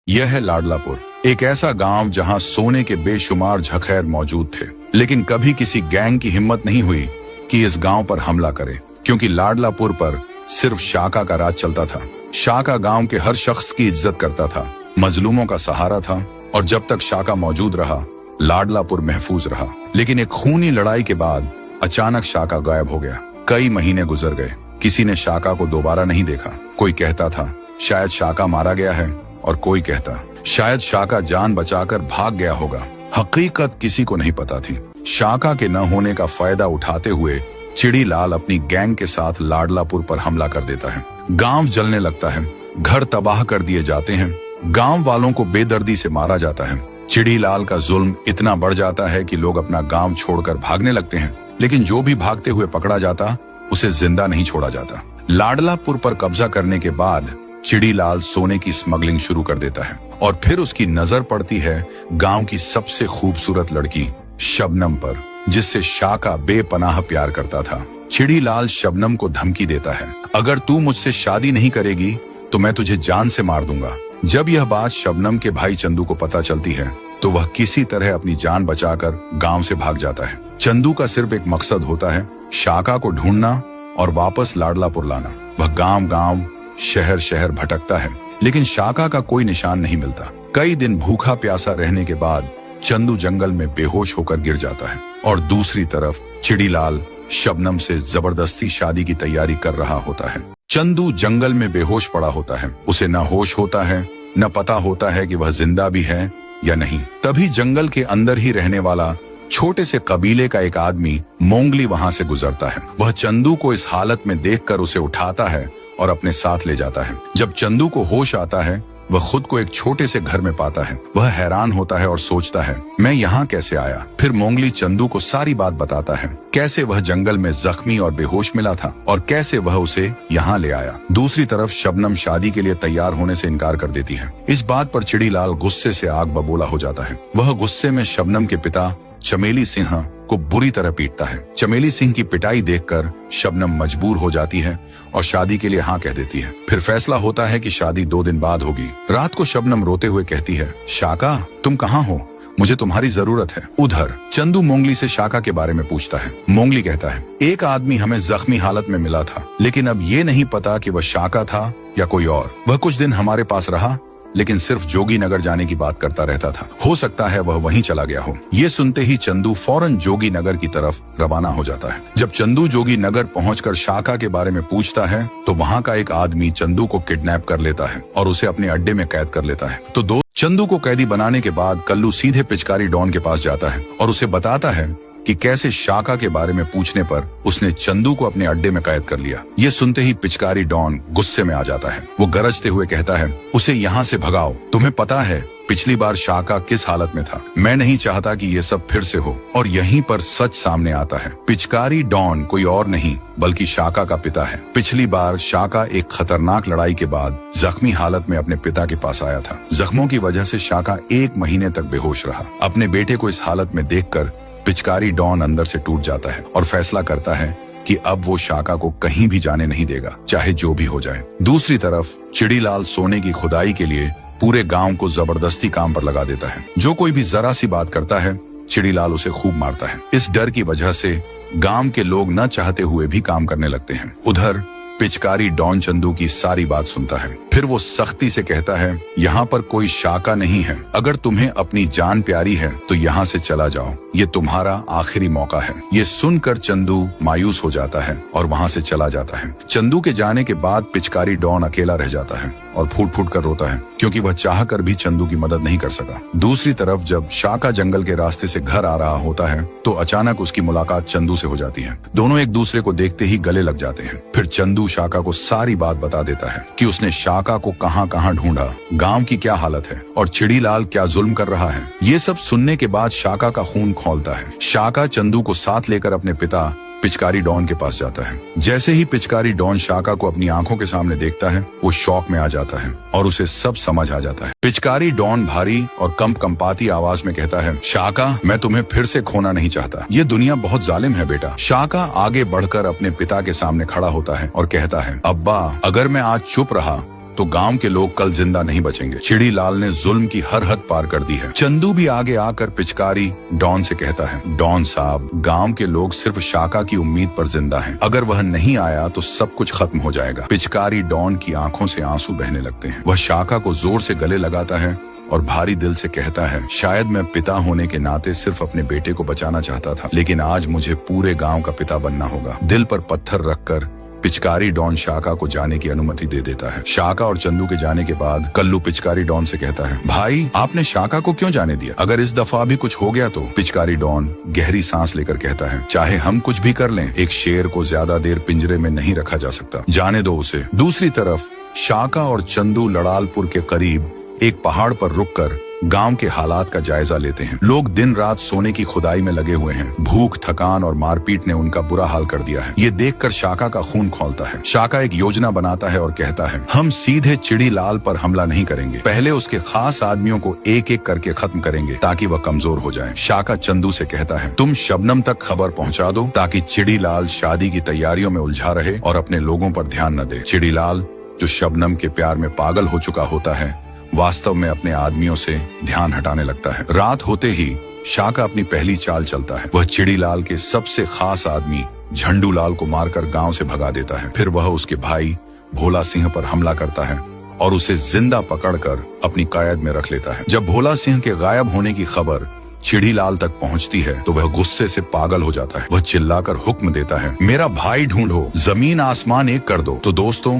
यह है लाडलापुर, एक ऐसा गांव जहां सोने के बेशुमार झखैर मौजूद थे, लेकिन कभी किसी गैंग की हिम्मत नहीं हुई कि इस गांव पर हमला करे, क्योंकि लाडलापुर पर सिर्फ शाका का राज चलता था। शाका गांव के हर शख्स की इज्जत करता था, मजलूमों का सहारा था, और जब तक शाका मौजूद रहा लाडलापुर महफूज रहा। लेकिन एक खूनी लड़ाई के बाद अचानक शाका गायब हो गया। कई महीने गुजर गए, किसी ने शाका को दोबारा नहीं देखा। कोई कहता था शायद शाका मारा गया है, और कोई कहता शायद शाका जान बचाकर भाग गया होगा। हकीकत किसी को नहीं पता थी। शाका के न होने का फायदा उठाते हुए चिड़ी लाल अपनी गैंग के साथ लाडलापुर पर हमला कर देता है। गांव जलने लगता है, घर तबाह कर दिए जाते हैं, गांव वालों को बेदर्दी से मारा जाता है। चिड़ी लाल का जुल्म इतना बढ़ जाता है कि लोग अपना गांव छोड़कर भागने लगते हैं, लेकिन जो भी भागते हुए पकड़ा जाता उसे जिंदा नहीं छोड़ा जाता। लाडलापुर पर कब्जा करने के बाद चिड़ी लाल सोने की स्मगलिंग शुरू कर देता है, और फिर उसकी नजर पड़ती है गांव की सबसे खूबसूरत लड़की शबनम पर, जिससे शाका बेपनाह प्यार करता था। चिड़ी लाल शबनम को धमकी देता है, अगर तू मुझसे शादी नहीं करेगी तो मैं तुझे जान से मार दूंगा। जब यह बात शबनम के भाई चंदू को पता चलती है तो वह किसी तरह अपनी जान बचाकर गांव से भाग जाता है। चंदू का सिर्फ एक मकसद होता है, शाका को ढूंढना और वापस लाडलापुर लाना। वह गांव गांव शहर शहर भटकता है, लेकिन शाका का कोई निशान नहीं मिलता। कई दिन भूखा प्यासा रहने के बाद चंदू जंगल में बेहोश होकर गिर जाता है, और दूसरी तरफ चिड़ी लाल शबनम से जबरदस्ती शादी की तैयारी कर रहा होता है। चंदू जंगल में बेहोश पड़ा होता है, उसे न होश होता है, न पता होता है कि वह जिंदा भी है या नहीं। तभी जंगल के अंदर ही रहने वाला छोटे से कबीले का एक आदमी मोंगली वहां से गुजरता है। वह चंदू को इस हालत में देखकर उसे उठाता है और अपने साथ ले जाता है। जब चंदू को होश आता है वह खुद को एक छोटे से घर में पाता है। वह हैरान होता है और सोचता है, मैं यहाँ कैसे आया। फिर मोंगली चंदू को सारी बात बताता है, कैसे वह जंगल में जख्मी और बेहोश मिला था और कैसे वह उसे यहाँ ले आया। दूसरी तरफ शबनम शादी के लिए तैयार होने से इनकार कर देती है। इस बात पर चिड़ी लाल गुस्से से आग बबूला हो जाता है। वह गुस्से में शबनम के पिता चमेली सिंह को बुरी तरह पीटता है। चमेली सिंह की पिटाई देखकर शबनम मजबूर हो जाती है और शादी के लिए हाँ कह देती है। फिर फैसला होता है कि शादी 2 दिन बाद होगी। रात को शबनम रोते हुए कहती है, शाका तुम कहाँ हो, मुझे तुम्हारी जरूरत है। उधर चंदू मोंगली से शाका के बारे में पूछता है। मोंगली कहता है, एक आदमी हमें जख्मी हालत में मिला था, लेकिन अब ये नहीं पता कि वह शाका था या कोई और। वह कुछ दिन हमारे पास रहा, लेकिन सिर्फ जोगी नगर जाने की बात करता रहता था। हो सकता है वह वहीं चला गया हो। ये सुनते ही चंदू फौरन जोगी नगर की तरफ रवाना हो जाता है। जब चंदू जोगी नगर पहुंचकर शाका के बारे में पूछता है तो वहां का एक आदमी चंदू को किडनैप कर लेता है और उसे अपने अड्डे में कैद कर लेता है। तो चंदू को कैदी बनाने के बाद कल्लू सीधे पिचकारी डॉन के पास जाता है और उसे बताता है कि कैसे शाका के बारे में पूछने पर उसने चंदू को अपने अड्डे में कैद कर लिया। ये सुनते ही पिचकारी डॉन गुस्से में आ जाता है। वो गरजते हुए कहता है, उसे यहाँ से भगाओ। तुम्हें पता है पिछली बार शाका किस हालत में था। मैं नहीं चाहता कि ये सब फिर से हो। और यहीं पर सच सामने आता है। पिचकारी डॉन कोई और नहीं बल्कि शाका का पिता है। पिछली बार शाका एक खतरनाक लड़ाई के बाद जख्मी हालत में अपने पिता के पास आया था। जख्मों की वजह से शाका 1 महीने तक बेहोश रहा। अपने बेटे को इस हालत में देखकर पिचकारी डॉन अंदर से टूट जाता है और फैसला करता है कि अब वो शाका को कहीं भी जाने नहीं देगा, चाहे जो भी हो जाए। दूसरी तरफ चिड़ी लाल सोने की खुदाई के लिए पूरे गांव को जबरदस्ती काम पर लगा देता है। जो कोई भी जरा सी बात करता है चिड़ी लाल उसे खूब मारता है। इस डर की वजह से गांव के लोग न चाहते हुए भी काम करने लगते हैं। उधर पिचकारी डॉन चंदू की सारी बात सुनता है। फिर वो सख्ती से कहता है, यहाँ पर कोई शाका नहीं है। अगर तुम्हें अपनी जान प्यारी है तो यहाँ से चला जाओ, ये तुम्हारा आखिरी मौका है। ये सुनकर चंदू मायूस हो जाता है और वहाँ से चला जाता है। चंदू के जाने के बाद पिचकारी डॉन अकेला रह जाता है और फूट फूट कर रोता है, क्योंकि वह चाहकर भी चंदू की मदद नहीं कर सका। दूसरी तरफ जब शाका जंगल के रास्ते से घर आ रहा होता है तो अचानक उसकी मुलाकात चंदू से हो जाती है। दोनों एक दूसरे को देखते ही गले लग जाते हैं। फिर चंदू शाका को सारी बात बता देता है कि उसने शाका को कहां कहां ढूंढा, गांव की क्या हालत है और चिड़ी लाल क्या जुल्म कर रहा है। ये सब सुनने के बाद शाका का खून खौलता है। शाका चंदू को साथ लेकर अपने पिता पिचकारी डॉन के पास जाता है। जैसे ही पिचकारी डॉन शाका को अपनी आंखों के सामने देखता है वो शौक में आ जाता है और उसे सब समझ आ जाता है। पिचकारी डॉन भारी और कंपाती आवाज में कहता है, शाका मैं तुम्हें फिर से खोना नहीं चाहता। ये दुनिया बहुत जालिम है बेटा। शाका आगे बढ़कर अपने पिता के सामने खड़ा होता है और कहता है, अब्बा अगर मैं आज चुप रहा तो गांव के लोग कल जिंदा नहीं बचेंगे। चिड़ी लाल ने जुल्म की हर हद पार कर दी है। चंदू भी आगे आकर पिचकारी डॉन से कहता है, डॉन साहब, गांव के लोग सिर्फ शाका की उम्मीद पर जिंदा हैं। अगर वह नहीं आया तो सब कुछ खत्म हो जाएगा। पिचकारी डॉन की आंखों से आंसू बहने लगते हैं। वह शाका को जोर से गले लगाता है और भारी दिल से कहता है, शायद मैं पिता होने के नाते सिर्फ अपने बेटे को बचाना चाहता था, लेकिन आज मुझे पूरे गांव का पिता बनना होगा। दिल पर पत्थर रखकर पिचकारी डॉन शाका को जाने की अनुमति दे देता है। शाका और चंदू के जाने के बाद कल्लू पिचकारी डॉन से कहता है, भाई आपने शाका को क्यों जाने दिया? अगर इस दफा भी कुछ हो गया तो? पिचकारी डॉन गहरी सांस लेकर कहता है, चाहे हम कुछ भी कर लें, एक शेर को ज्यादा देर पिंजरे में नहीं रखा जा सकता, जाने दो उसे। दूसरी तरफ शाका और चंदू लड़ालपुर के करीब एक पहाड़ पर रुककर गांव के हालात का जायजा लेते हैं। लोग दिन रात सोने की खुदाई में लगे हुए हैं। भूख, थकान और मारपीट ने उनका बुरा हाल कर दिया है। ये देखकर शाका का खून खौलता है। शाका एक योजना बनाता है और कहता है, हम सीधे चिड़ी लाल पर हमला नहीं करेंगे, पहले उसके खास आदमियों को एक एक करके खत्म करेंगे ताकि वह कमजोर हो जाए। शाका चंदू से कहता है, तुम शबनम तक खबर पहुंचा दो ताकि चिड़ी लाल शादी की तैयारियों में उलझा रहे और अपने लोगों पर ध्यान न दे। चिड़ी लाल, जो शबनम के प्यार में पागल हो चुका होता है, वास्तव में अपने आदमियों से ध्यान हटाने लगता है। रात होते ही शाका अपनी पहली चाल चलता है। वह चिड़ी लाल के सबसे खास आदमी झंडू लाल को मारकर गांव से भगा देता है। फिर वह उसके भाई भोला सिंह पर हमला करता है और उसे जिंदा पकड़कर अपनी कैद में रख लेता है। जब भोला सिंह के गायब होने की खबर चिड़ी लाल तक पहुंचती है तो वह गुस्से से पागल हो जाता है। वह चिल्लाकर हुक्म देता है, मेरा भाई ढूंढो, जमीन आसमान एक कर दो। तो दोस्तों,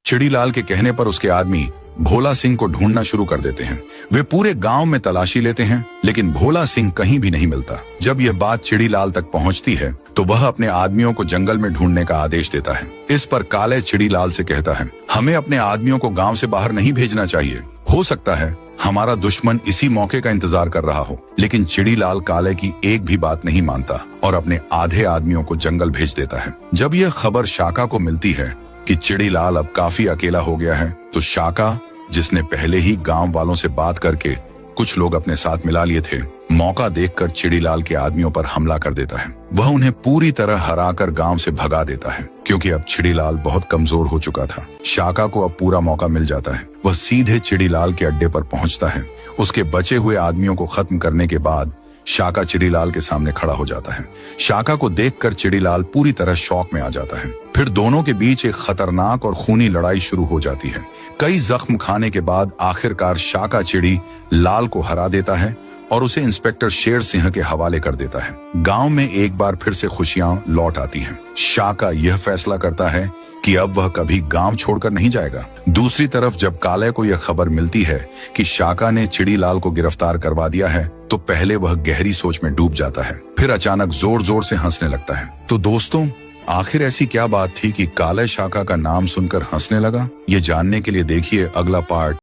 चिड़ी लाल के कहने पर उसके आदमी भोला सिंह को ढूंढना शुरू कर देते हैं। वे पूरे गांव में तलाशी लेते हैं, लेकिन भोला सिंह कहीं भी नहीं मिलता। जब यह बात चिड़ी लाल तक पहुंचती है तो वह अपने आदमियों को जंगल में ढूंढने का आदेश देता है। इस पर काले चिड़ी लाल से कहता है, हमें अपने आदमियों को गांव से बाहर नहीं भेजना चाहिए। हो सकता है हमारा दुश्मन इसी मौके का इंतजार कर रहा हो। लेकिन चिड़ी लाल काले की एक भी बात नहीं मानता और अपने आधे आदमियों को जंगल भेज देता है। जब यह खबर शाका को मिलती है कि चिड़ी लाल अब काफी अकेला हो गया है, तो शाका, जिसने पहले ही गांव वालों से बात करके कुछ लोग अपने साथ मिला लिए थे, मौका देखकर चिड़ी लाल के आदमियों पर हमला कर देता है। वह उन्हें पूरी तरह हराकर गांव से भगा देता है, क्योंकि अब चिड़ी लाल बहुत कमजोर हो चुका था। शाका को अब पूरा मौका मिल जाता है। वह सीधे चिड़ी लाल के अड्डे पर पहुंचता है। उसके बचे हुए आदमियों को खत्म करने के बाद शाका चिड़ी लाल के सामने खड़ा हो जाता है। शाका को देखकर चिड़ी लाल पूरी तरह शॉक में आ जाता है। फिर दोनों के बीच एक खतरनाक और खूनी लड़ाई शुरू हो जाती है। कई जख्म खाने के बाद आखिरकार शाका चिड़ी लाल को हरा देता है और उसे इंस्पेक्टर शेर सिंह के हवाले कर देता है। गांव में एक बार फिर से खुशियां लौट आती हैं। शाका यह फैसला करता है कि अब वह कभी गांव छोड़कर नहीं जाएगा। दूसरी तरफ जब काले को यह खबर मिलती है कि शाका ने चिड़ी लाल को गिरफ्तार करवा दिया है, तो पहले वह गहरी सोच में डूब जाता है, फिर अचानक जोर जोर से हंसने लगता है। तो दोस्तों, आखिर ऐसी क्या बात थी कि काले शाका का नाम सुनकर हंसने लगा? ये जानने के लिए देखिए अगला पार्ट